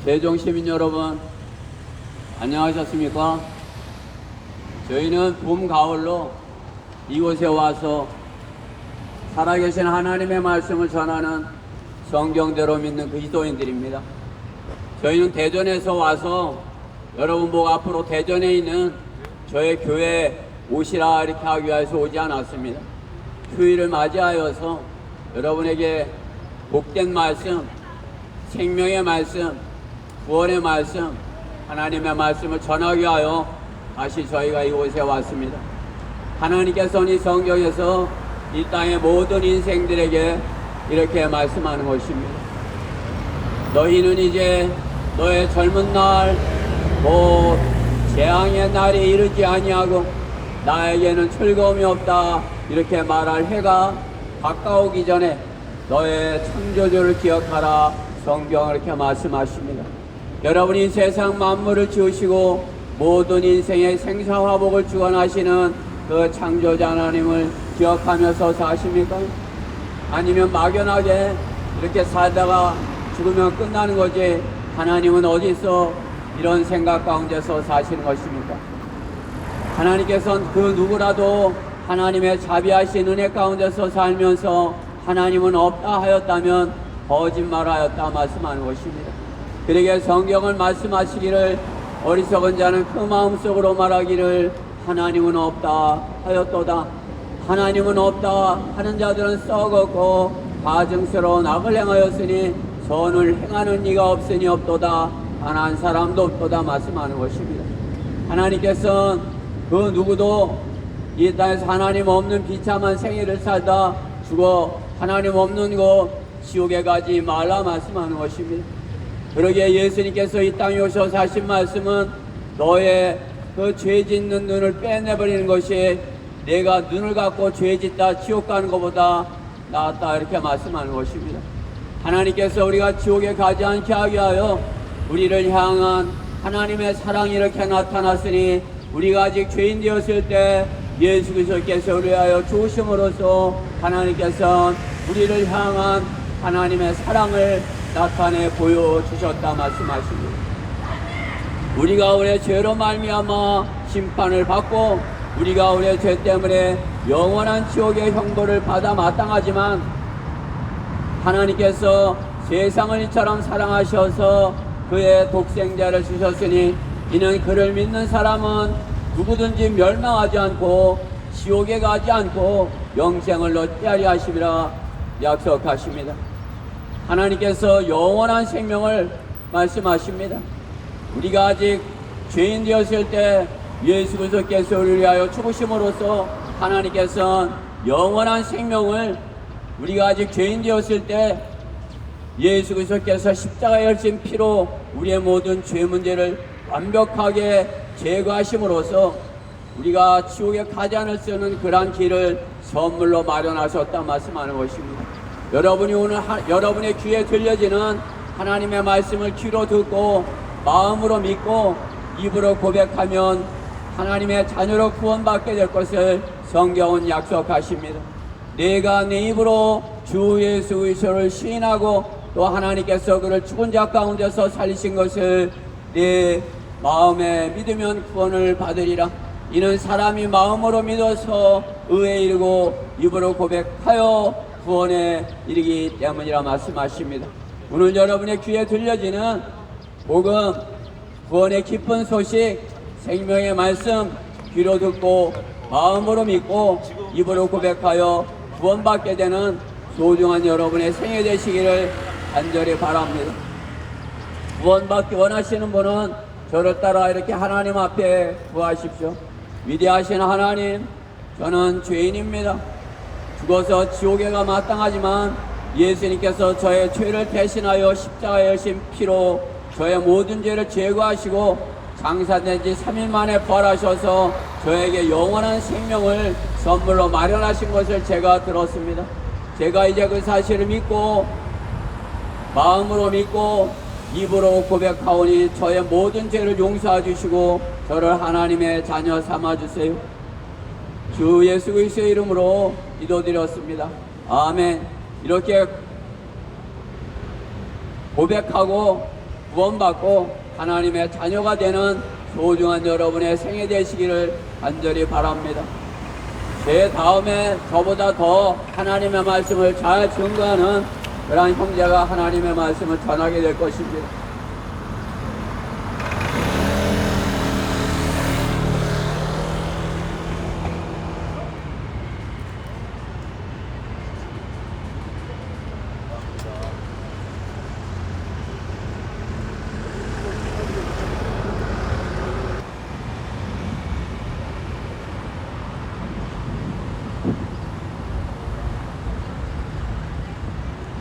세종 시민 여러분, 안녕하셨습니까? 저희는 봄, 가을로 이곳에 와서 살아계신 하나님의 말씀을 전하는 성경대로 믿는 그리스도인들입니다. 저희는 대전에서 와서 여러분 보고 앞으로 대전에 있는 저희 교회에 오시라 이렇게 하기 위해서 오지 않았습니다. 휴일을 맞이하여서 여러분에게 복된 말씀, 생명의 말씀, 구원의 말씀, 하나님의 말씀을 전하기 위하여 다시 저희가 이곳에 왔습니다. 하나님께서는 이 성경에서 이 땅의 모든 인생들에게 이렇게 말씀하는 것입니다. 너희는 이제 너의 젊은 날, 재앙의 날이 이르지 아니하고 나에게는 즐거움이 없다 이렇게 말할 해가 가까우기 전에 너의 창조주를 기억하라. 성경을 이렇게 말씀하십니다. 여러분이 세상 만물을 지으시고 모든 인생의 생사화복을 주관하시는 그 창조자 하나님을 기억하면서 사십니까? 아니면 막연하게 이렇게 살다가 죽으면 끝나는 거지 하나님은 어디서 이런 생각 가운데서 사시는 것입니까? 하나님께서는 그 누구라도 하나님의 자비하신 은혜 가운데서 살면서 하나님은 없다 하였다면 거짓말하였다 말씀하는 것입니다. 그러기에 성경을 말씀하시기를 어리석은 자는 그 마음속으로 말하기를 하나님은 없다 하였도다. 하나님은 없다 하는 자들은 썩었고 가증스러운 악을 행하였으니 선을 행하는 이가 없으니 없도다. 단 한 사람도 없도다 말씀하는 것입니다. 하나님께서는 그 누구도 이 땅에서 하나님 없는 비참한 생애를 살다 죽어 하나님 없는 곳 지옥에 가지 말라 말씀하는 것입니다. 그러기에 예수님께서 이 땅에 오셔서 하신 말씀은 너의 그 죄 짓는 눈을 빼내버리는 것이 내가 눈을 갖고 죄 짓다 지옥 가는 것보다 낫다 이렇게 말씀하는 것입니다. 하나님께서 우리가 지옥에 가지 않게 하기 위하여 우리를 향한 하나님의 사랑이 이렇게 나타났으니 우리가 아직 죄인 되었을 때 예수 그리스도께서 우리를 위하여 죽으심으로써 하나님께서는 우리를 향한 하나님의 사랑을 나타내 보여주셨다 말씀하십니다. 우리가 우리의 죄로 말미암아 심판을 받고 우리가 우리의 죄 때문에 영원한 지옥의 형벌을 받아 마땅하지만 하나님께서 세상을 이처럼 사랑하셔서 그의 독생자를 주셨으니 이는 그를 믿는 사람은 누구든지 멸망하지 않고 지옥에 가지 않고 영생을 얻게 하려 하심이라 약속하십니다. 하나님께서 영원한 생명을 말씀하십니다. 우리가 아직 죄인 되었을 때 예수 그리스도께서 우리를 위하여 죽으심으로써 하나님께서는 영원한 생명을 우리가 아직 죄인 되었을 때 예수 그리스도께서 십자가에 흘린 피로 우리의 모든 죄 문제를 완벽하게 제거하심으로써 우리가 지옥에 가지 않을 수 있는 그러한 길을 선물로 마련하셨다 말씀하는 것입니다. 여러분이 오늘 여러분의 귀에 들려지는 하나님의 말씀을 귀로 듣고 마음으로 믿고 입으로 고백하면 하나님의 자녀로 구원받게 될 것을 성경은 약속하십니다. 내가 내 입으로 주 예수 그리스도를 시인하고 또 하나님께서 그를 죽은 자 가운데서 살리신 것을 내 마음에 믿으면 구원을 받으리라. 이는 사람이 마음으로 믿어서 의에 이르고 입으로 고백하여 구원에 이르기 때문이라 말씀하십니다. 오늘 여러분의 귀에 들려지는 복음, 구원의 기쁜 소식, 생명의 말씀 귀로 듣고 마음으로 믿고 입으로 고백하여 구원받게 되는 소중한 여러분의 생애 되시기를 간절히 바랍니다. 구원받기 원하시는 분은 저를 따라 이렇게 하나님 앞에 구하십시오. 위대하신 하나님, 저는 죄인입니다. 죽어서 지옥에 가 마땅하지만 예수님께서 저의 죄를 대신하여 십자가에 흘린 피로 저의 모든 죄를 제거하시고 장사된 지 3일 만에 부활하셔서 저에게 영원한 생명을 선물로 마련하신 것을 제가 들었습니다. 제가 이제 그 사실을 믿고 마음으로 믿고 입으로 고백하오니 저의 모든 죄를 용서해 주시고 저를 하나님의 자녀 삼아 주세요. 주 예수 그리스도의 이름으로 기도드렸습니다. 아멘. 이렇게 고백하고 구원받고 하나님의 자녀가 되는 소중한 여러분의 생애 되시기를 간절히 바랍니다. 제 다음에 저보다 더 하나님의 말씀을 잘 증거하는 그러한 형제가 하나님의 말씀을 전하게 될 것입니다.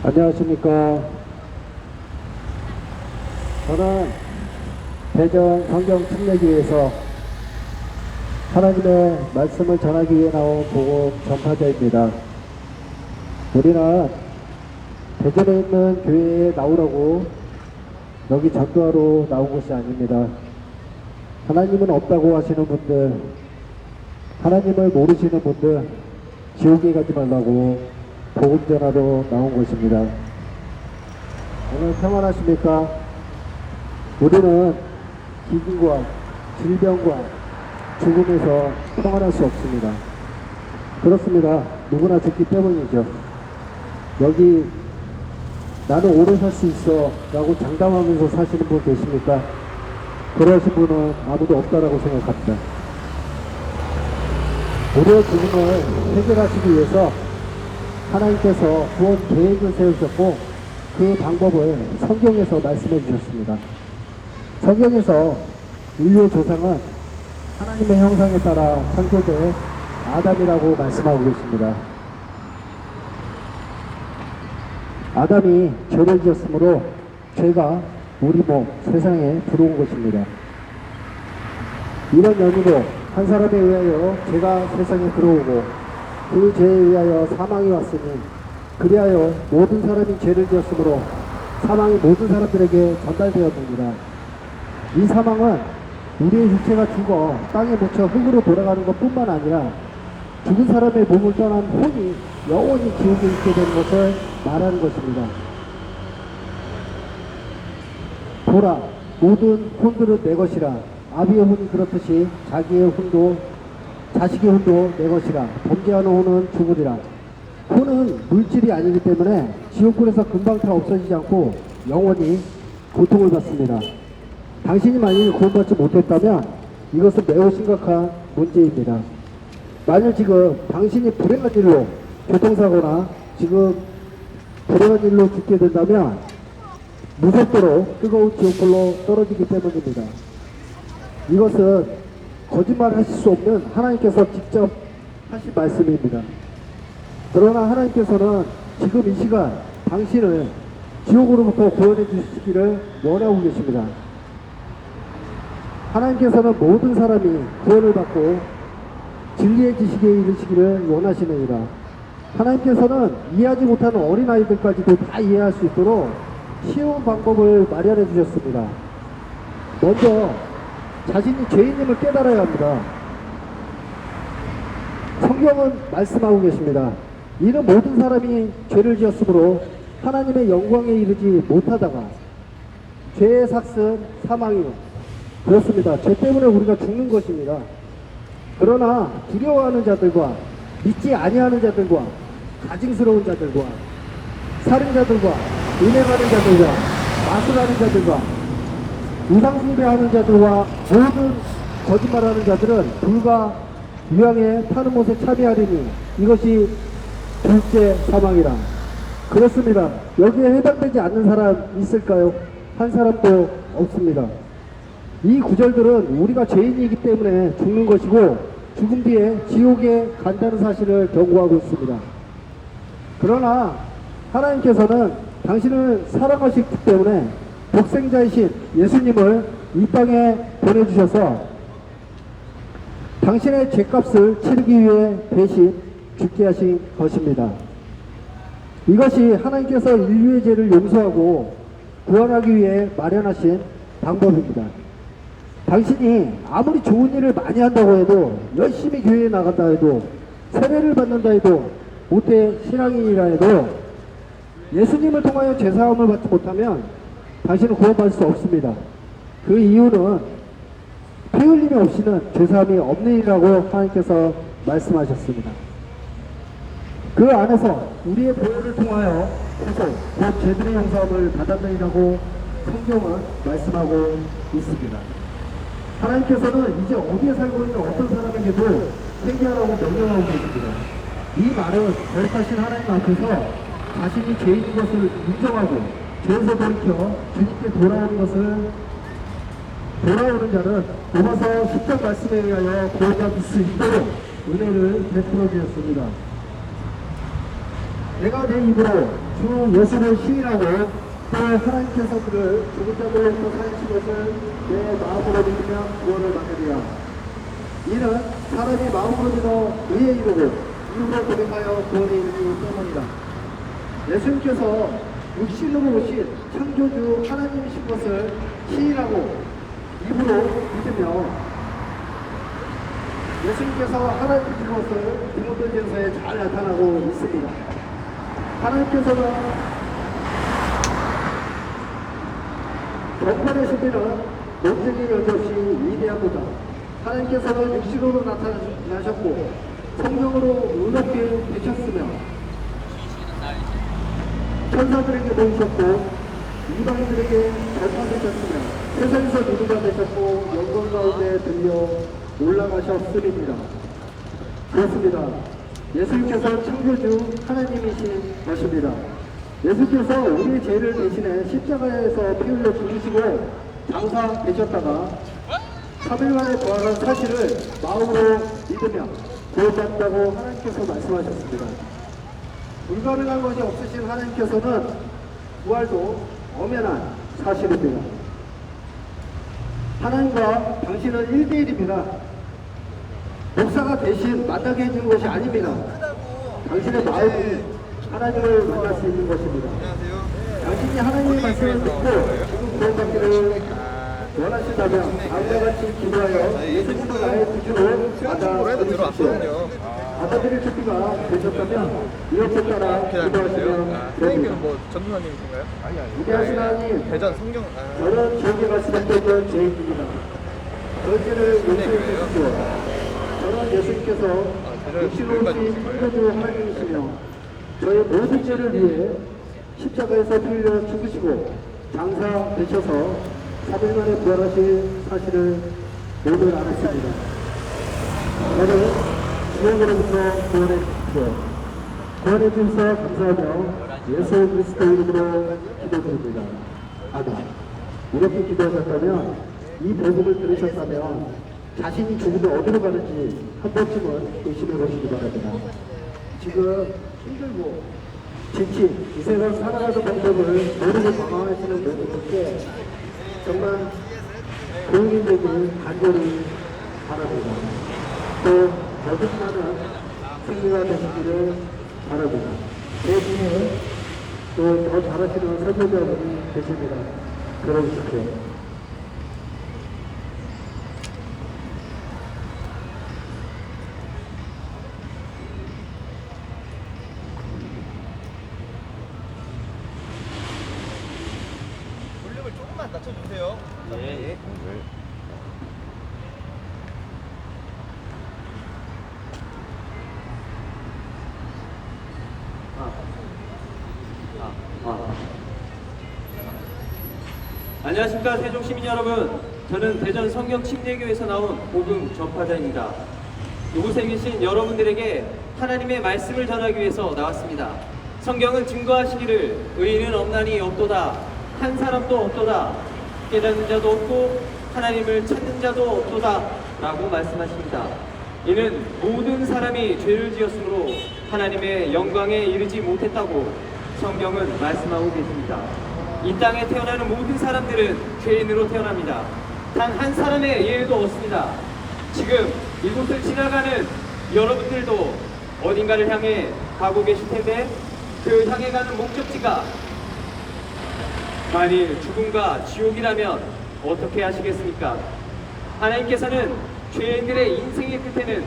안녕하십니까. 저는 대전 성경 침례교회에서 하나님의 말씀을 전하기 위해 나온 복음 전파자입니다. 우리는 대전에 있는 교회에 나오라고 여기 전도하러 나온 것이 아닙니다. 하나님은 없다고 하시는 분들, 하나님을 모르시는 분들, 지옥에 가지 말라고 복음 전하러 나온 것입니다. 오늘 평안하십니까? 우리는 기근과 질병과 죽음에서 평안할 수 없습니다. 그렇습니다. 누구나 죽기 때문이죠. 여기 나는 오래 살 수 있어 라고 장담하면서 사시는 분 계십니까? 그러신 분은 아무도 없다라고 생각합니다. 우리의 죽음을 해결하시기 위해서 하나님께서 구원 계획을 세우셨고 그 방법을 성경에서 말씀해 주셨습니다. 성경에서 인류의 조상은 하나님의 형상에 따라 창조된 아담이라고 말씀하고 계십니다. 아담이 죄를 지었으므로 죄가 우리 몸 세상에 들어온 것입니다. 이런 연유로 한 사람에 의하여 죄가 세상에 들어오고 그 죄에 의하여 사망이 왔으니 그리하여 모든 사람이 죄를 지었으므로 사망이 모든 사람들에게 전달되었느니라. 이 사망은 우리의 육체가 죽어 땅에 묻혀 흙으로 돌아가는 것 뿐만 아니라 죽은 사람의 몸을 떠난 혼이 영원히 지옥에 있게 되는 것을 말하는 것입니다. 보라, 모든 혼들은 내 것이라. 아비의 혼이 그렇듯이 자기의 혼도 자식의 혼도 내 것이라. 범죄하는 혼은 죽으리라. 혼은 물질이 아니기 때문에 지옥불에서 금방 다 없어지지 않고 영원히 고통을 받습니다. 당신이 만일 구원받지 못했다면 이것은 매우 심각한 문제입니다. 만일 지금 당신이 불행한 일로 교통사고나 지금 불행한 일로 죽게 된다면 무섭도록 뜨거운 지옥불로 떨어지기 때문입니다. 이것은 거짓말 하실 수 없는 하나님께서 직접 하신 말씀입니다. 그러나 하나님께서는 지금 이 시간 당신을 지옥으로부터 구원해 주시기를 원하고 계십니다. 하나님께서는 모든 사람이 구원을 받고 진리의 지식에 이르시기를 원하시느니라. 하나님께서는 이해하지 못하는 어린아이들까지도 다 이해할 수 있도록 쉬운 방법을 마련해 주셨습니다. 먼저 자신이 죄인임을 깨달아야 합니다. 성경은 말씀하고 계십니다. 이는 모든 사람이 죄를 지었으므로 하나님의 영광에 이르지 못하다가 죄의 삭은 사망이요. 그렇습니다. 죄 때문에 우리가 죽는 것입니다. 그러나 두려워하는 자들과 믿지 아니하는 자들과 가증스러운 자들과 살인자들과 은행하는 자들과 마술하는 자들과 우상숭배하는 자들과 모든 거짓말하는 자들은 불과 유황에 타는 못에 참여하리니 이것이 둘째 사망이라. 그렇습니다. 여기에 해당되지 않는 사람 있을까요? 한 사람도 없습니다. 이 구절들은 우리가 죄인이기 때문에 죽는 것이고 죽음 뒤에 지옥에 간다는 사실을 경고하고 있습니다. 그러나 하나님께서는 당신을 사랑하시기 때문에 독생자이신 예수님을 이 땅에 보내주셔서 당신의 죄값을 치르기 위해 대신 죽게 하신 것입니다. 이것이 하나님께서 인류의 죄를 용서하고 구원하기 위해 마련하신 방법입니다. 당신이 아무리 좋은 일을 많이 한다고 해도, 열심히 교회에 나간다 해도, 세례를 받는다 해도, 모태 신앙인이라 해도 예수님을 통하여 죄사함을 받지 못하면 당신은 구원받을 수 없습니다. 그 이유는 피 흘림이 없이는 죄사함이 없느니라고 하나님께서 말씀하셨습니다. 그 안에서 우리의 보혈을 통하여 구속, 곧 죄들의 용서함을 받았느니라고 성경은 말씀하고 있습니다. 하나님께서는 이제 어디에 살고 있는 어떤 사람에게도 회개하라고 명령하고 계십니다. 이 말은 거룩하신 하나님 앞에서 자신이 죄인인 것을 인정하고 죄에서 돌이켜 주님께 돌아오는 자는 로마서 10장 말씀에 의하여 구원받을 수 있도록 은혜를 베풀어 주셨습니다. 내가 내 입으로 주 예수를 시인하고 또 하나님께서 그를 죽은 자 가운데서 살리신 것을 내 마음으로 믿으면 구원을 받으리라. 이는 사람이 마음으로 믿어 의에 이르고 입으로 고백하여 구원에 이르기 때문이라. 예수님께서 육신으로 오신 창조주 하나님이신 것을 시인하고 입으로 믿으며 예수님께서 하나님이신 것을 디모데전서에 잘 나타나고 있습니다. 하나님께서는 경건의 신비는 논쟁의 여지없이 위대합니다. 하나님께서는 육신으로 나타나셨고 성령으로 의롭게 되셨으며 천사들에게 보이셨고 이방인들에게 전파되셨으며 세상에서 누구가 되셨고 영광 가운데 들려 올라가셨음입니다. 그렇습니다. 예수님께서 창조주 하나님이신 것입니다. 예수께서 우리의 죄를 대신해 십자가에서 피 흘려 죽으시고 장사되셨다가 3일 만에 부활한 사실을 마음으로 믿으며 구원받는다고 하나님께서 말씀하셨습니다. 불가능한 것이 없으신 하나님께서는 부활도 엄연한 사실입니다. 하나님과 당신은 1대1입니다. 목사가 대신 만나게 해주는 것이 아닙니다. 당신의 마음이 하나님을 만날 수 있는 것입니다. 당신이 하나님의 말씀을 듣고 지금 구원받기를 원하신다면 다음과 같이 기도하여 예수님을 나의 구주로 받아들이십시오. 받아들일 준비가 되셨다면 이렇게 따라 기도하시면 됩니다. 뭐 전도사님이신가요? 위대하신 하나님, 대전 성경 저는 지옥에 갈 수밖에 없는 죄인입니다. 그 죄를 용서해 주십시오. 저는 예수님께서 육신으로 오신 창조주 하나님이시며 저의 모든 죄를 위해 십자가에서 피 흘려 죽으시고 장사되셔서 3일 만에 부활하신 사실을 모두 알았습니다. 저는 지옥으로부터 구원해 주십시오. 구원해 주셔서 감사하며 예수 그리스도 이름으로 기도드립니다. 아멘. 이렇게 기도하셨다면 이 복음을 들으셨다면 자신이 죽으면 어디로 가는지 한 번쯤은 의심해 보시기 바랍니다. 지금 힘들고 지친 이 세상 살아가는 방법을 모르고 방황하시는 분들께 정말 도움이 되길 간절히 바랍니다. 또 거듭나는 승리가 되시기를 바랍니다. 대신에 또 더 잘하시는 설교자분이 계십니다. 들어주십시오. 볼륨을 조금만 낮춰주세요. 예. 안녕하십니까 세종시민 여러분, 저는 대전 성경침례교에서 나온 복음 전파자입니다. 이곳에 계신 여러분들에게 하나님의 말씀을 전하기 위해서 나왔습니다. 성경은 증거하시기를 의인은 없나니 없도다, 한 사람도 없도다, 깨닫는 자도 없고 하나님을 찾는 자도 없도다 라고 말씀하십니다. 이는 모든 사람이 죄를 지었으므로 하나님의 영광에 이르지 못했다고 성경은 말씀하고 계십니다. 이 땅에 태어나는 모든 사람들은 죄인으로 태어납니다. 단 한 사람의 예외도 없습니다. 지금 이곳을 지나가는 여러분들도 어딘가를 향해 가고 계실 텐데 그 향해 가는 목적지가 만일 죽음과 지옥이라면 어떻게 하시겠습니까? 하나님께서는 죄인들의 인생의 끝에는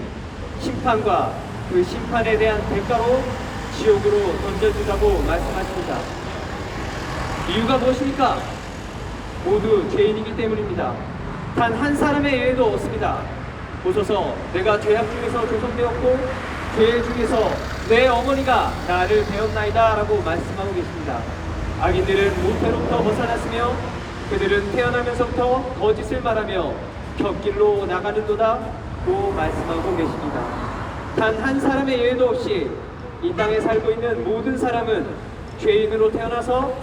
심판과 그 심판에 대한 대가로 지옥으로 던져주자고 말씀하십니다. 이유가 무엇입니까? 모두 죄인이기 때문입니다. 단 한 사람의 예외도 없습니다. 보소서, 내가 죄악 중에서 조성되었고 죄 중에서 내 어머니가 나를 배웠나이다 라고 말씀하고 계십니다. 악인들은 모태로부터 벗어났으며 그들은 태어나면서부터 거짓을 말하며 곁길로 나가는도다 고 말씀하고 계십니다. 단 한 사람의 예외도 없이 이 땅에 살고 있는 모든 사람은 죄인으로 태어나서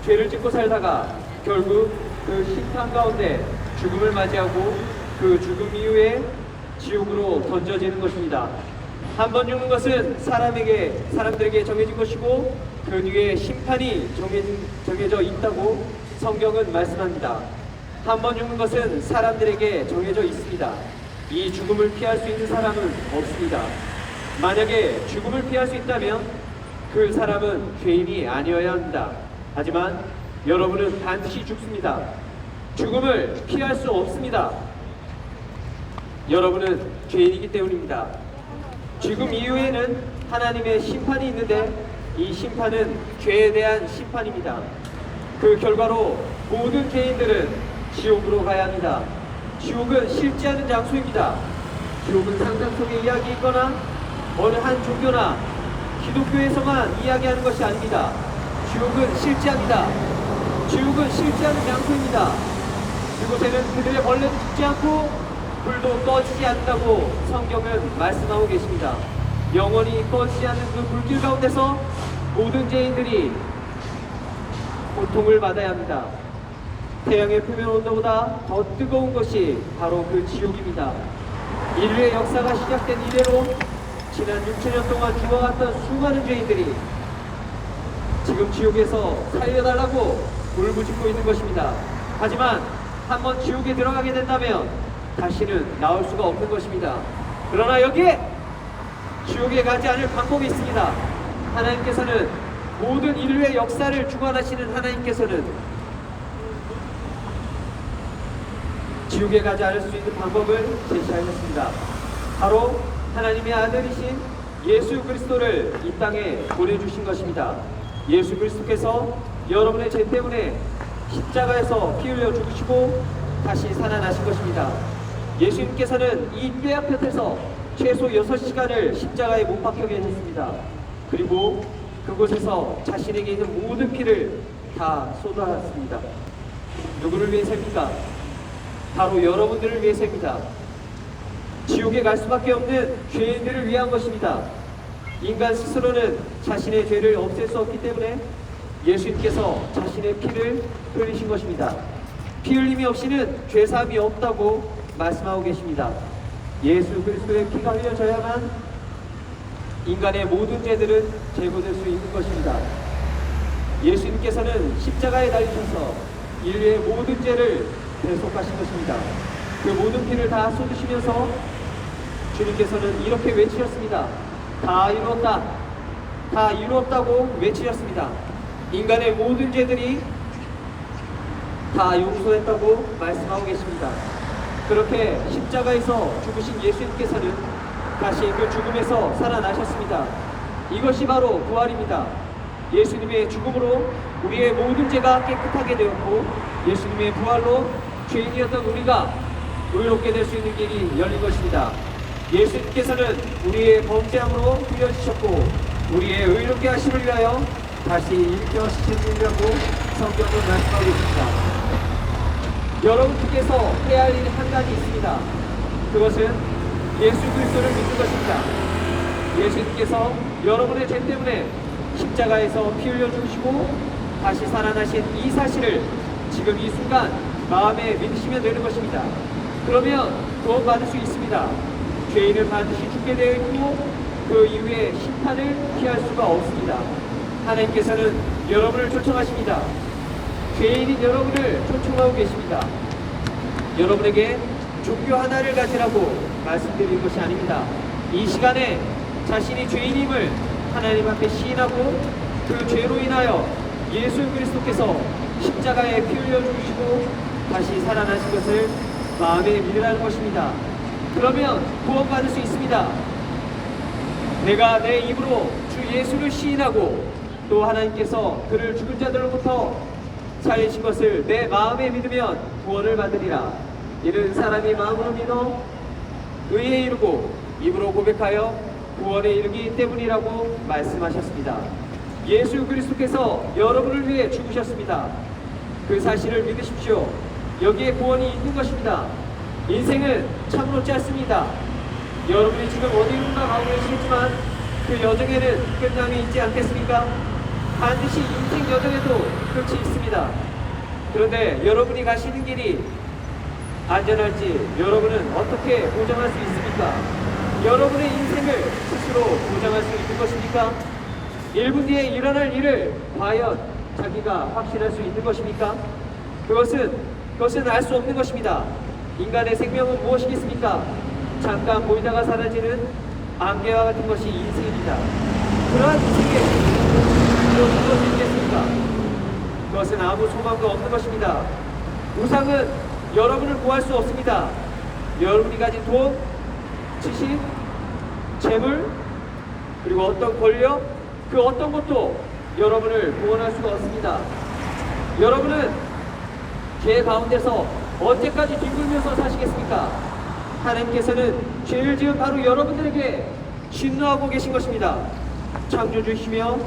죄를 짓고 살다가 결국 그 심판 가운데 죽음을 맞이하고 그 죽음 이후에 지옥으로 던져지는 것입니다. 한 번 죽는 것은 사람들에게 정해진 것이고 그 뒤에 심판이 정해져 있다고 성경은 말씀합니다. 한 번 죽는 것은 사람들에게 정해져 있습니다. 이 죽음을 피할 수 있는 사람은 없습니다. 만약에 죽음을 피할 수 있다면 그 사람은 죄인이 아니어야 합니다. 하지만 여러분은 반드시 죽습니다. 죽음을 피할 수 없습니다. 여러분은 죄인이기 때문입니다. 죽음 이후에는 하나님의 심판이 있는데 이 심판은 죄에 대한 심판입니다. 그 결과로 모든 죄인들은 지옥으로 가야 합니다. 지옥은 실제 않은 장소입니다. 지옥은 상상 속의 이야기이거나 어느 한 종교나 기독교에서만 이야기하는 것이 아닙니다. 지옥은 실제합니다. 지옥은 실제 않은 장소입니다. 그곳에는 그들의 벌레도 죽지 않고 불도 꺼지지 않는다고 성경은 말씀하고 계십니다. 영원히 꺼지지 않는 그 불길 가운데서 모든 죄인들이 고통을 받아야 합니다. 태양의 표면 온도보다 더 뜨거운 것이 바로 그 지옥입니다. 인류의 역사가 시작된 이래로 지난 6천년 동안 죽어갔던 수많은 죄인들이 지금 지옥에서 살려달라고 울부짖고 있는 것입니다. 하지만 한번 지옥에 들어가게 된다면 다시는 나올 수가 없는 것입니다. 그러나 여기에 지옥에 가지 않을 방법이 있습니다. 하나님께서는 모든 인류의 역사를 주관하시는 하나님께서는 지옥에 가지 않을 수 있는 방법을 제시하셨습니다. 바로 하나님의 아들이신 예수 그리스도를 이 땅에 보내주신 것입니다. 예수 그리스도께서 여러분의 죄 때문에 십자가에서 피 흘려 죽으시고 다시 살아나신 것입니다. 예수님께서는 이 뼈약 곁에서 최소 6시간을 십자가에 못 박혀 계셨습니다. 그리고 그곳에서 자신에게 있는 모든 피를 다 쏟아놨습니다. 누구를 위해서입니까? 바로 여러분들을 위해서입니다. 지옥에 갈 수밖에 없는 죄인들을 위한 것입니다. 인간 스스로는 자신의 죄를 없앨 수 없기 때문에 예수님께서 자신의 피를 흘리신 것입니다. 피 흘림이 없이는 죄사함이 없다고 말씀하고 계십니다. 예수 그리스도의 피가 흘려져야만 인간의 모든 죄들은 제거될 수 있는 것입니다. 예수님께서는 십자가에 달리셔서 인류의 모든 죄를 대속하신 것입니다. 그 모든 피를 다 쏟으시면서 주님께서는 이렇게 외치셨습니다. 다 이루었다. 다 이루었다고 외치셨습니다. 인간의 모든 죄들이 다 용서했다고 말씀하고 계십니다. 그렇게 십자가에서 죽으신 예수님께서는 다시 그 죽음에서 살아나셨습니다. 이것이 바로 부활입니다. 예수님의 죽음으로 우리의 모든 죄가 깨끗하게 되었고 예수님의 부활로 죄인이었던 우리가 의롭게 될 수 있는 길이 열린 것입니다. 예수님께서는 우리의 범죄함으로 후려지셨고 우리의 의롭게 하심을 위하여 다시 일으켜주신 분이라고 성경은 말씀하고 있습니다. 여러분께서 해야 할 일이 한 가지 있습니다. 그것은 예수 그리스도를 믿는 것입니다. 예수님께서 여러분의 죄 때문에 십자가에서 피 흘려 죽으시고 다시 살아나신 이 사실을 지금 이 순간 마음에 믿으시면 되는 것입니다. 그러면 구원받을 수 있습니다. 죄인은 반드시 죽게 되어 있고 그 이후에 심판을 피할 수가 없습니다. 하나님께서는 여러분을 초청하십니다. 죄인인 여러분을 초청하고 계십니다. 여러분에게 종교 하나를 가지라고 말씀드리는 것이 아닙니다. 이 시간에 자신이 죄인임을 하나님 앞에 시인하고 그 죄로 인하여 예수 그리스도께서 십자가에 피 흘려 주시고 다시 살아나신 것을 마음에 믿으라는 것입니다. 그러면 구원받을 수 있습니다. 내가 내 입으로 주 예수를 시인하고 또 하나님께서 그를 죽은 자들로부터 살리신 것을 내 마음에 믿으면 구원을 받으리라. 이는 사람이 마음으로 믿어 의에 이르고 입으로 고백하여 구원에 이르기 때문이라고 말씀하셨습니다. 예수 그리스도께서 여러분을 위해 죽으셨습니다. 그 사실을 믿으십시오. 여기에 구원이 있는 것입니다. 인생은 참으로 짧습니다. 여러분이 지금 어디론가 가고 계시겠지만 그 여정에는 끝남이 있지 않겠습니까? 반드시 인생 여정에도 끝이 있습니다. 그런데 여러분이 가시는 길이 안전할지 여러분은 어떻게 보장할 수 있습니까? 여러분의 인생을 스스로 보장할 수 있는 것입니까? 1분 뒤에 일어날 일을 과연 자기가 확신할 수 있는 것입니까? 그것은 알 수 없는 것입니다. 인간의 생명은 무엇이겠습니까? 잠깐 보이다가 사라지는 안개와 같은 것이 인생입니다. 그러한 인생에 무엇이 있겠습니까? 그것은 아무 소망도 없는 것입니다. 우상은 여러분을 구할 수 없습니다. 여러분이 가진 돈, 지식, 재물, 그리고 어떤 권력, 그 어떤 것도 여러분을 구원할 수가 없습니다. 여러분은 죄 가운데서 언제까지 뒹굴면서 사시겠습니까? 하나님께서는 죄를 지은 바로 여러분들에게 진노하고 계신 것입니다. 창조주이시며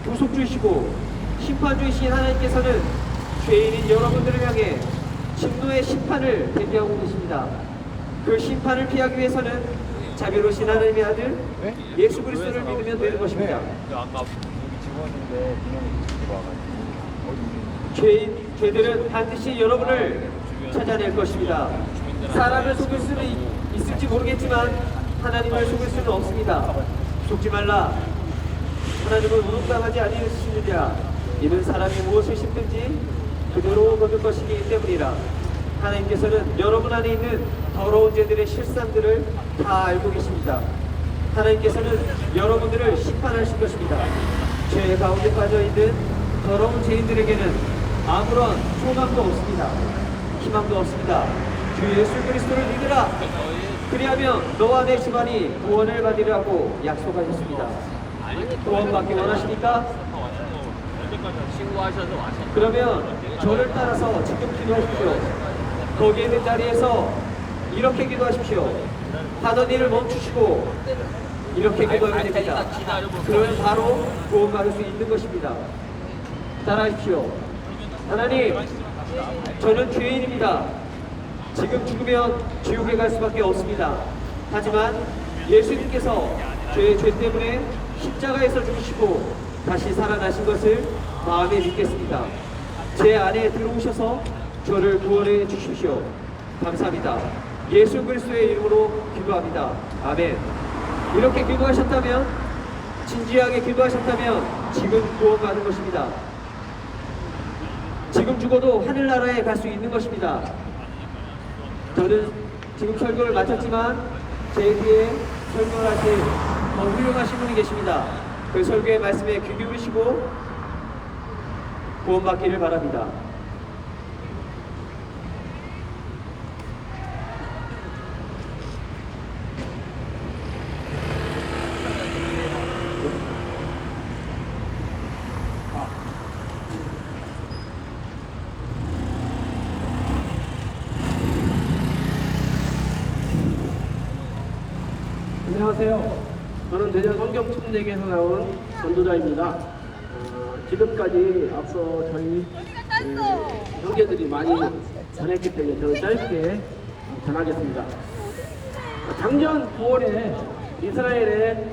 구속주이시고 심판주이신 하나님께서는 죄인인 여러분들을 향해 진노의 심판을 대기하고 계십니다. 그 심판을 피하기 위해서는 자비로우신 하나님의 아들 예수 그리스도를 믿으면 되는 것입니다. 아까 여기 직원인데 와가지고 죄들은 반드시 여러분을 찾아낼 것입니다. 사람을 속일 수는 있을지 모르겠지만 하나님을 속일 수는 없습니다. 속지 말라. 하나님은 우동당하지 아니하시느냐. 이는 사람이 무엇을 심든지 그대로 거둘 것이기 때문이라. 하나님께서는 여러분 안에 있는 더러운 죄들의 실상들을 다 알고 계십니다. 하나님께서는 여러분들을 심판하실 것입니다. 죄 가운데 빠져있는 더러운 죄인들에게는 아무런 소망도 없습니다. 희망도 없습니다. 주 예수 그리스도를 믿으라. 그리하면 너와 내 집안이 구원을 받으리라고 약속하셨습니다. 구원받기 원하십니까? 그러면 저를 따라서 지금 기도하십시오. 거기 있는 자리에서 이렇게 기도하십시오. 하던 일을 멈추시고 이렇게 기도하면 됩니다. 그러면 바로 구원받을 수 있는 것입니다. 따라하십시오. 하나님, 저는 죄인입니다. 지금 죽으면 지옥에 갈 수밖에 없습니다. 하지만 예수님께서 죄 때문에 십자가에서 죽으시고 다시 살아나신 것을 마음에 믿겠습니다. 제 안에 들어오셔서 저를 구원해 주십시오. 감사합니다. 예수 그리스도의 이름으로 기도합니다. 아멘. 이렇게 기도하셨다면, 진지하게 기도하셨다면 지금 구원받는 것입니다. 지금 죽어도 하늘나라에 갈 수 있는 것입니다. 저는 지금 설교를 마쳤지만 제 뒤에 설교를 하실 더 훌륭하신 분이 계십니다. 그 설교의 말씀에 귀 기울이시고 구원받기를 바랍니다. 안녕하세요. 저는 대전 성경침례교에서 나온 전도자입니다. 지금까지 앞서 저희 형제들이 많이 전했기 때문에 저는 짧게 전하겠습니다. 작년 9월에 이스라엘에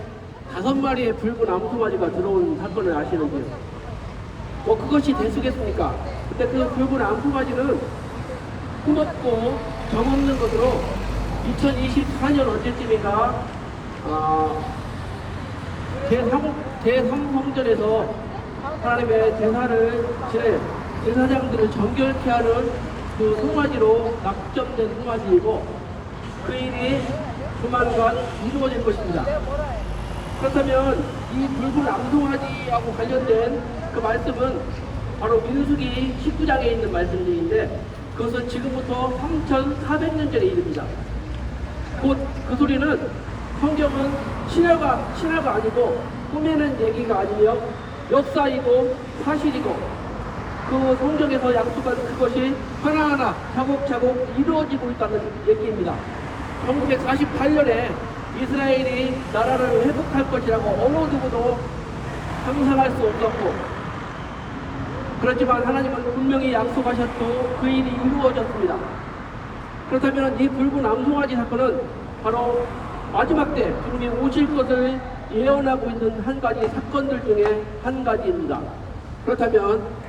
5마리의 붉은 암소가지가 들어온 사건을 아시는지요? 그것이 대수겠습니까? 근데 그 붉은 암소가지는 흠없고 정없는 것으로 2024년 언제쯤인가 제3성전에서 하나님의 제사를 지내 제사장들을 정결케 하는 그 송아지로 낙점된 송아지이고 그 일이 조만간 이루어질 것입니다. 그렇다면 이 붉은 암송아지하고 관련된 그 말씀은 바로 민수기 19장에 있는 말씀인데 그것은 지금부터 3400년 전에 이릅니다. 곧 그 소리는 성경은 신화가 아니고 꾸며낸 얘기가 아니며 역사이고 사실이고 그 성경에서 약속한 그것이 하나하나 차곡차곡 이루어지고 있다는 얘기입니다. 1948년에 이스라엘이 나라를 회복할 것이라고 어느 누구도 상상할 수 없었고, 그렇지만 하나님은 분명히 약속하셨고 그 일이 이루어졌습니다. 그렇다면 이 붉은 암송아지 사건은 바로 마지막 때 주님이 오실 것을 예언하고 있는 한 가지 사건들 중에 한 가지입니다. 그렇다면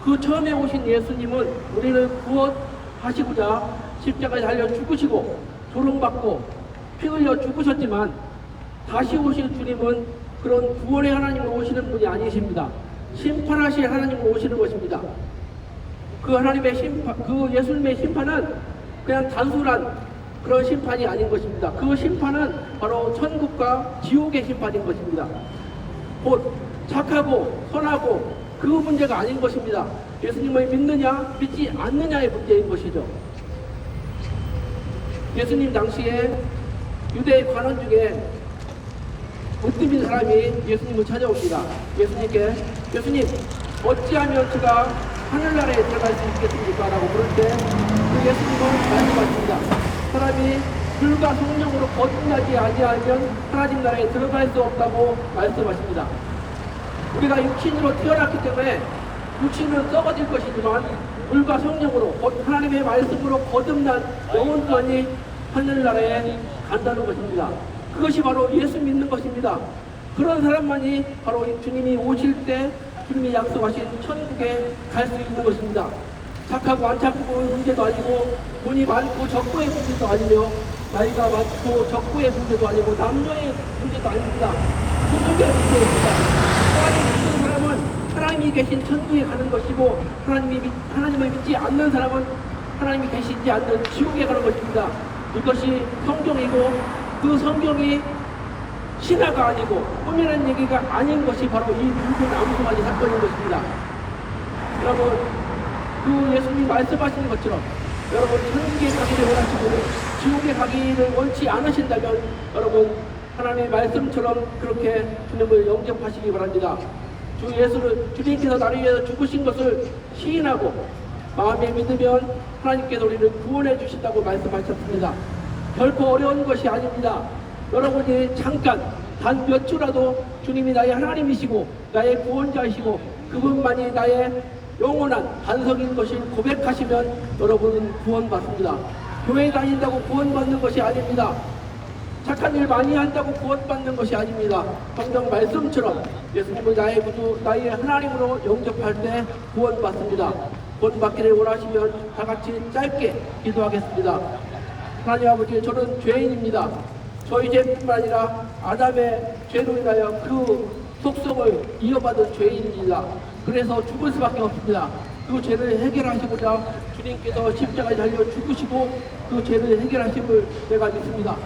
그 처음에 오신 예수님은 우리를 구원하시고자 십자가에 달려 죽으시고 조롱받고 피 흘려 죽으셨지만, 다시 오실 주님은 그런 구원의 하나님으로 오시는 분이 아니십니다. 심판하실 하나님으로 오시는 것입니다. 그 하나님의 심판, 그 예수님의 심판은 그냥 단순한 그런 심판이 아닌 것입니다. 그 심판은 바로 천국과 지옥의 심판인 것입니다. 곧 착하고 선하고 그 문제가 아닌 것입니다. 예수님을 믿느냐 믿지 않느냐의 문제인 것이죠. 예수님 당시에 유대 관원 중에 무슬림 사람이 예수님을 찾아옵니다. 예수님께, 예수님 어찌하면 제가 하늘나라에 들어갈 수 있겠습니까? 라고 물을 때 그 예수님은 말씀하십니다. 사람이 불과 성령으로 거듭나지 아니하면 하나님 나라에 들어갈 수 없다고 말씀하십니다. 우리가 육신으로 태어났기 때문에 육신은 썩어질 것이지만 불과 성령으로 하나님의 말씀으로 거듭난 영혼만이 하늘나라에 간다는 것입니다. 그것이 바로 예수 믿는 것입니다. 그런 사람만이 바로 주님이 오실 때 주님이 약속하신 천국에 갈 수 있는 것입니다. 착하고 안 착하고의 문제도 아니고 돈이 많고 적고의 문제도 아니며 나이가 많고 적고의 문제도 아니고 남녀의 문제도 아닙니다. 천국의 문제입니다. 하나님 믿는 사람은 하나님이 계신 천국에 가는 것이고, 하나님을 믿지 않는 사람은 하나님이 계시지 않는 지옥에 가는 것입니다. 이것이 성경이고, 그 성경이 신화가 아니고 꾸미는 얘기가 아닌 것이 바로 이 붉은 암송아지 사건인 것입니다. 여러분, 그 예수님이 말씀하시는 것처럼 여러분 천국에 가기를 원하시고 지옥에 가기를 원치 않으신다면 여러분 하나님의 말씀처럼 그렇게 주님을 영접하시기 바랍니다. 주님께서 나를 위해서 죽으신 것을 시인하고 마음에 믿으면 하나님께서 우리를 구원해 주신다고 말씀하셨습니다. 결코 어려운 것이 아닙니다. 여러분이 잠깐 단 몇 주라도 주님이 나의 하나님이시고 나의 구원자이시고 그분만이 나의 영원한 반석인 것을 고백하시면 여러분은 구원받습니다. 교회 다닌다고 구원받는 것이 아닙니다. 착한 일 많이 한다고 구원받는 것이 아닙니다. 성경 말씀처럼 예수님을 나의 구주, 나의 하나님으로 영접할 때 구원받습니다. 구원받기를 원하시면 다 같이 짧게 기도하겠습니다. 하나님 아버지, 저는 죄인입니다. 저희 죄뿐만 아니라 아담의 죄로 인하여 그 속성을 이어받은 죄인입니다. 그래서 죽을 수밖에 없습니다. 그 죄를 해결하시고자 주님께서 십자가에 달려 죽으시고 그 죄를 해결하심을 내가 믿습니다.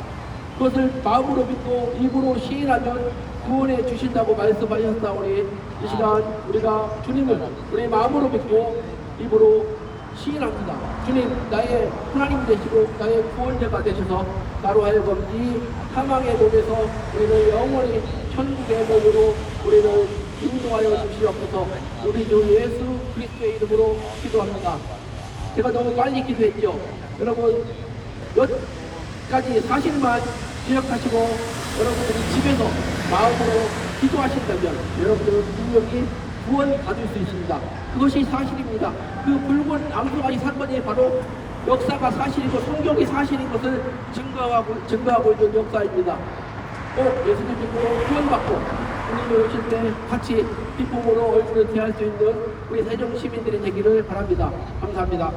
그것을 마음으로 믿고 입으로 시인하면 구원해 주신다고 말씀하셨사오니 이 시간 우리가 주님을 우리 마음으로 믿고 입으로 시인합니다. 주님, 나의 하나님 되시고 나의 구원자가 되셔서 나로 하여금 이 사망의 몸에서 우리를 영원히 천국의 몸으로 우리를 인도하여 주시옵소서. 우리 주 예수 그리스도의 이름으로 기도합니다. 제가 너무 빨리 기도했죠. 여러분 몇 가지 사실만 기억하시고 여러분들이 집에서 마음으로 기도하신다면 여러분들은 분명히 구원 받을 수 있습니다. 그것이 사실입니다. 그 붉은 암송아지 사건이 바로 역사가 사실이고 성경이 사실인 것을 증거하고 있는 역사입니다. 꼭 예수님 믿고 구원받고 주님이 오실 때 같이 기쁨으로 얼굴을 대할 수 있는 우리 세종 시민들이 되기를 바랍니다. 감사합니다.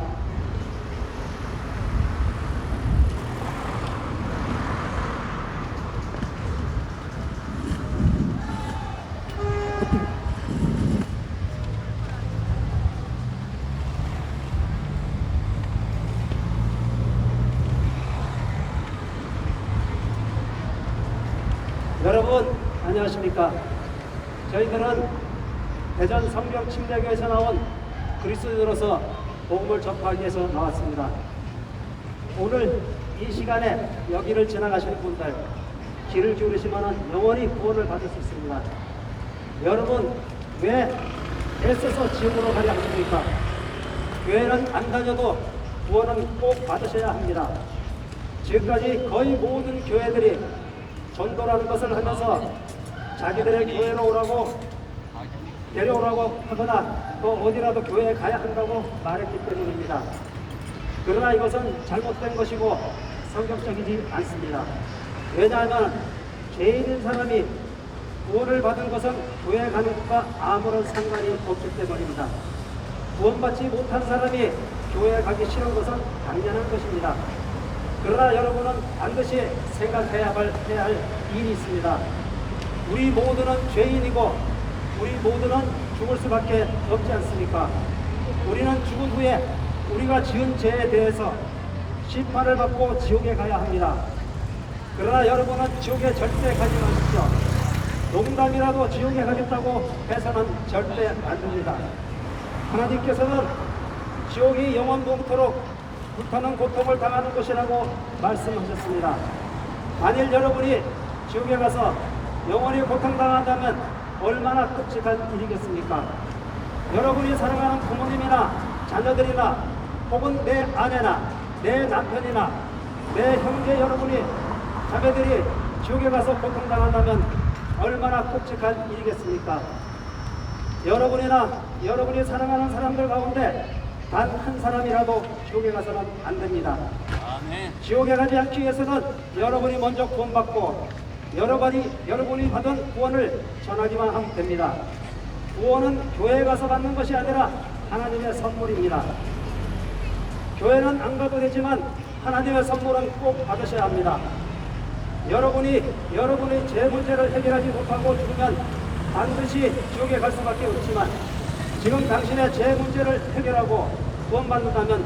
여러분 안녕하십니까? 저희들은 대전 성경 침례교에서 나온 그리스도인으로서 복음을 전파하기 위해서 나왔습니다. 오늘 이 시간에 여기를 지나가시는 분들 귀를 기울이시면 영원히 구원을 받을 수 있습니다. 여러분 왜 애써서 지옥으로 가지 않습니까? 교회는 안 다녀도 구원은 꼭 받으셔야 합니다. 지금까지 거의 모든 교회들이 전도라는 것을 하면서 자기들의 교회로 오라고 데려오라고 하거나 또 어디라도 교회에 가야 한다고 말했기 때문입니다. 그러나 이것은 잘못된 것이고 성경적이지 않습니다. 왜냐하면 죄인인 사람이 구원을 받은 것은 교회에 가는 것과 아무런 상관이 없기 때문입니다. 구원받지 못한 사람이 교회에 가기 싫은 것은 당연한 것입니다. 그러나 여러분은 반드시 생각해야 할 일이 있습니다. 우리 모두는 죄인이고 우리 모두는 죽을 수밖에 없지 않습니까? 우리는 죽은 후에 우리가 지은 죄에 대해서 심판을 받고 지옥에 가야 합니다. 그러나 여러분은 지옥에 절대 가지 마십시오. 농담이라도 지옥에 가겠다고 해서는 절대 안 됩니다. 하나님께서는 지옥이 영원토록 불타는 고통을 당하는 것이라고 말씀하셨습니다. 만일 여러분이 지옥에 가서 영원히 고통당한다면 얼마나 끔찍한 일이겠습니까? 여러분이 사랑하는 부모님이나 자녀들이나 혹은 내 아내나 내 남편이나 내 형제 여러분이 자매들이 지옥에 가서 고통당한다면 얼마나 끔찍한 일이겠습니까? 여러분이나 여러분이 사랑하는 사람들 가운데 단 한 사람이라도 지옥에 가서는 안 됩니다. 지옥에 가지 않기 위해서는 여러분이 먼저 구원받고 여러분이 받은 구원을 전하기만 하면 됩니다. 구원은 교회에 가서 받는 것이 아니라 하나님의 선물입니다. 교회는 안 가도 되지만 하나님의 선물은 꼭 받으셔야 합니다. 여러분의 죄 문제를 해결하지 못하고 죽으면 반드시 지옥에 갈 수밖에 없지만 지금 당신의 죄 문제를 해결하고 구원받는다면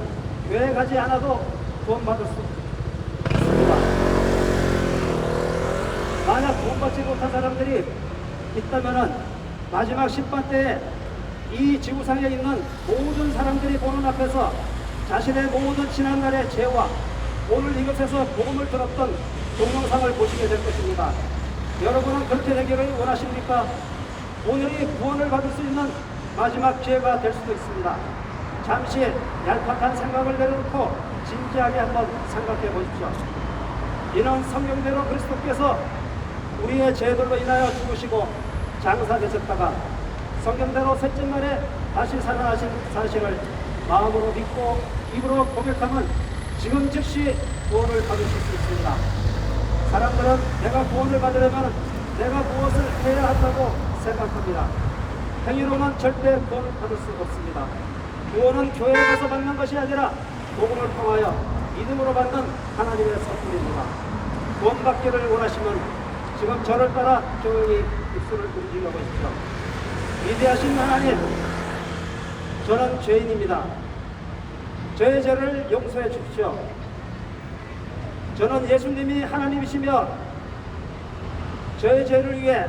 교회 가지 않아도 구원받을 수 있습니다. 만약 구원받지 못한 사람들이 있다면 마지막 심판 때에 이 지구상에 있는 모든 사람들이 보는 앞에서 자신의 모든 지난날의 죄와 오늘 이곳에서 복음을 들었던 동영상을 보시게 될 것입니다. 여러분은 그렇게 되기를 원하십니까? 오늘이 구원을 받을 수 있는 마지막 기회가 될 수도 있습니다. 잠시 얄팍한 생각을 내려놓고 진지하게 한번 생각해 보십시오. 이는 성경대로 그리스도께서 우리의 죄들로 인하여 죽으시고 장사되셨다가 성경대로 셋째 날에 다시 살아나신 사실을 마음으로 믿고 입으로 고백하면 지금 즉시 구원을 받으실 수 있습니다. 사람들은 내가 구원을 받으려면 내가 무엇을 해야 한다고 생각합니다. 행위로는 절대 구원을 받을 수 없습니다. 구원은 교회에 가서 받는 것이 아니라 복음을 통하여 믿음으로 받는 하나님의 선물입니다. 구원받기를 원하시면 지금 저를 따라 조용히 입술을 움직여 보십시오. 위대하신 하나님, 저는 죄인입니다. 저의 죄를 용서해 주십시오. 저는 예수님이 하나님이시며 저의 죄를 위해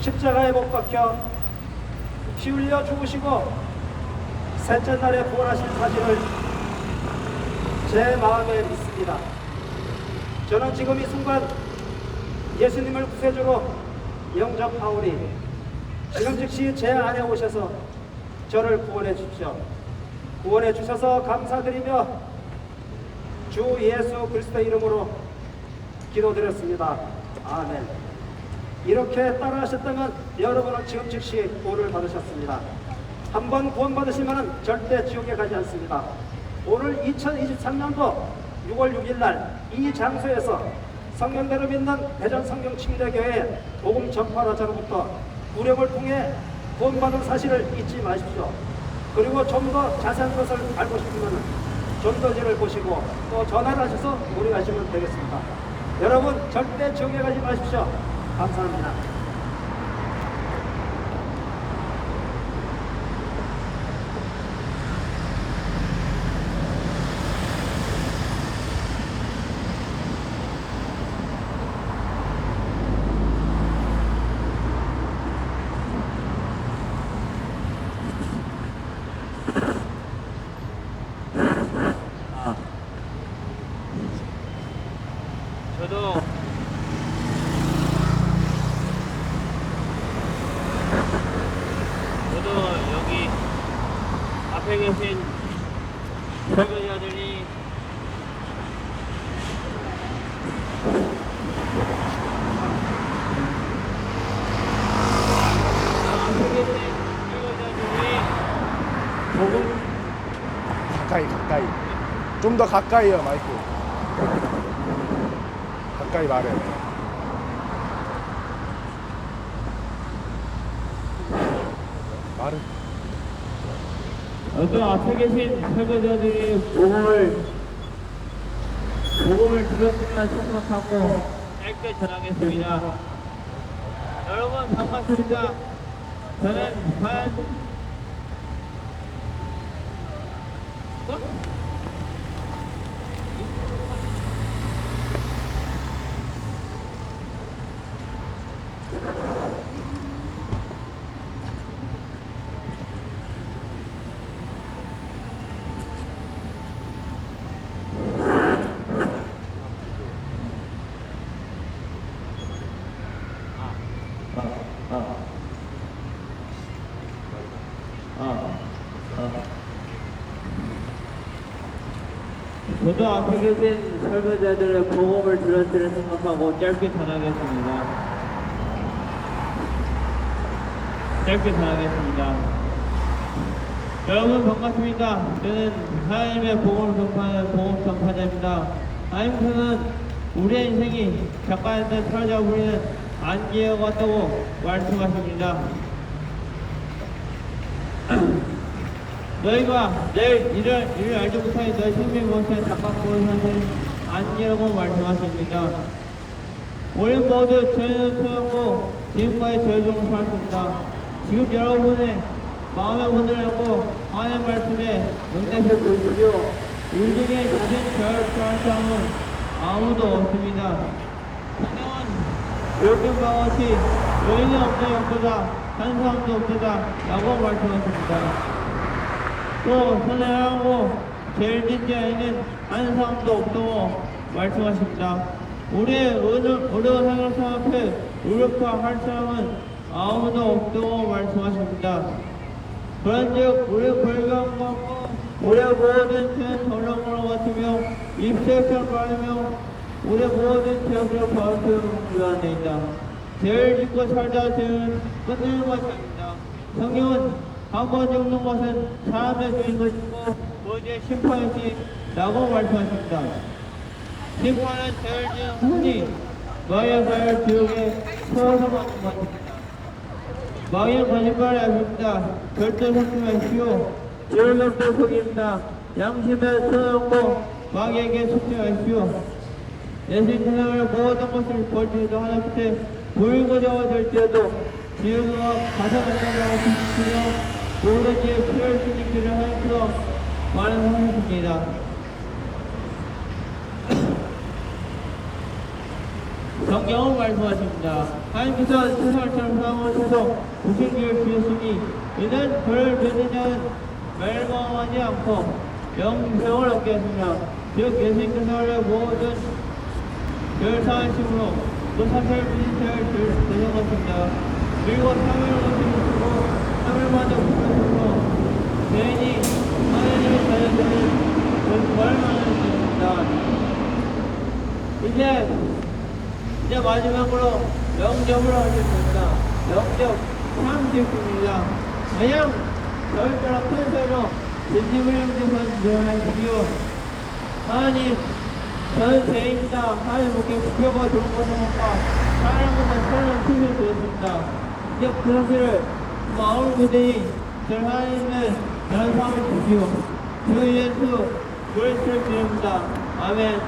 십자가에 못 박혀 피 흘려 죽으시고 셋째 날에 부활하신 사실을 제 마음에 믿습니다. 저는 지금 이 순간 예수님을 구세주로 영접하오니 지금 즉시 제 안에 오셔서 저를 구원해 주십시오. 구원해 주셔서 감사드리며 주 예수 그리스도의 이름으로 기도드렸습니다. 아멘. 이렇게 따라하셨다면 여러분은 지금 즉시 구원을 받으셨습니다. 한번 구원 받으시면 절대 지옥에 가지 않습니다. 오늘 2023년도 6월 6일 날 이 장소에서 성경대로 믿는 대전 성경 침례교회 복음 전파라자로부터 구령을 통해 구원받은 사실을 잊지 마십시오. 그리고 좀 더 자세한 것을 알고 싶으면 전도지를 보시고 또 전화를 하셔서 문의하시면 되겠습니다. 여러분 절대 지옥에 가지 마십시오. 감사합니다. 계신 설교자들이 가까이. 좀 더 가까이요, 마이크. 가까이 말해. 말은. 어떤 앞에 계신 설교자들이 복음을 들었으면 생각하고 짧게 전하겠습니다. 여러분 반갑습니다. 저는 저도 앞에 계신 설교자들의 복음을 들었으려 생각하고 짧게 전하겠습니다. 여러분 반갑습니다. 저는 하나님의 복음을 전파하는 복음 전파자입니다. 하나님께서는 우리의 인생이 잠깐의 사라져 버리는 안개와 같다고 말씀하십니다. 너희가 내일 일을 알지 못하니 너희 생명이 무엇이냐 잠깐 보여주는 안개라고 말씀하십니다. 우리 모두 죄는 소용고 지금까지 죄 중 살았습니다. 지금 여러분의 마음의 문을 열고 하나님의 말씀에 응답해 보십시오. 우리 중에 자신 죄를 피할 사람은 아무도 없습니다. 성경은 이렇게 말하시 여인은 없는 영보다 한 사람도 없다 라고 말씀하십니다. 또 선행하고 죄를 짓지 않는 한 사람도 없다고 말씀하십니다. 우리의 어려운 상황 앞에 의롭다 사람은 아무도 없다고 말씀하십니다. 그런즉 우리 불경한 것과 우리의 모든 죄는 더러운 것 같으며 입술처럼 바르며 우리의 모든 죄를 바르며 죄를 짓고 살다 죄는 끝내는 것이 아닙니다. 성경은 한 번 죽는 것은 사람의 죄인 것이고 어제 심판이지 라고 말씀하십니다. 심판은 죄를 지은 흔히 마귀의 발을 지옥에 세워서 맞는 것입니다. 마귀는 거짓말이 아닙니다. 절대 속지 마십시오. 죄를 절대 속입니다. 양심에 서놓고 마귀에게 속지 마십시오. 예수님 세상을 모든 것을 벌지도 하나님께 불구자가 될지라도 지옥과 가사간다고 비치며 모든 죄에 피할 수 있는 길을 하나님께서 말씀하셨습니다. 성경은 말씀하십니다. 하나님께서 세상처럼 사랑하셔서 구실기를 주셨으니 이는 그를 믿는 자는 멸망하지 않고 영생을 얻게 하십니다. 즉 예수님께서 원래 모든 죄를 사하심으로 또 사슬을 믿는 죄를 대성하십니다. 그리고 3일을 거치시고 3일마다 부르시고 죄인이 하나님의 자녀들은 벌만을 주십니다. 이제 마지막으로 영접을 하겠습니다. 영접 참 기쁩니다. 그냥 저희처럼 큰 소리로 진심을 영접한 주하십시오. 하나님, 저는 죄인이다. 하나님께 지켜봐 좋은 것을 먹고 사랑보다 사랑을 힘을 주었습니다. 이제 그 사실을 마음을 믿으니 저를 하나님의 나는 삶을 주시오. 주 예수 그리스도를 드립니다. 아멘.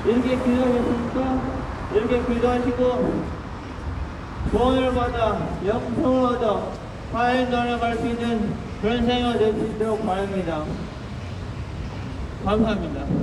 이렇게 기도하겠습니까? 이렇게 기도하시고 구원을 받아 영생을 얻어 하나님 나라에 갈 수 있는 그런 생활을 될 수 있도록 바랍니다. 감사합니다.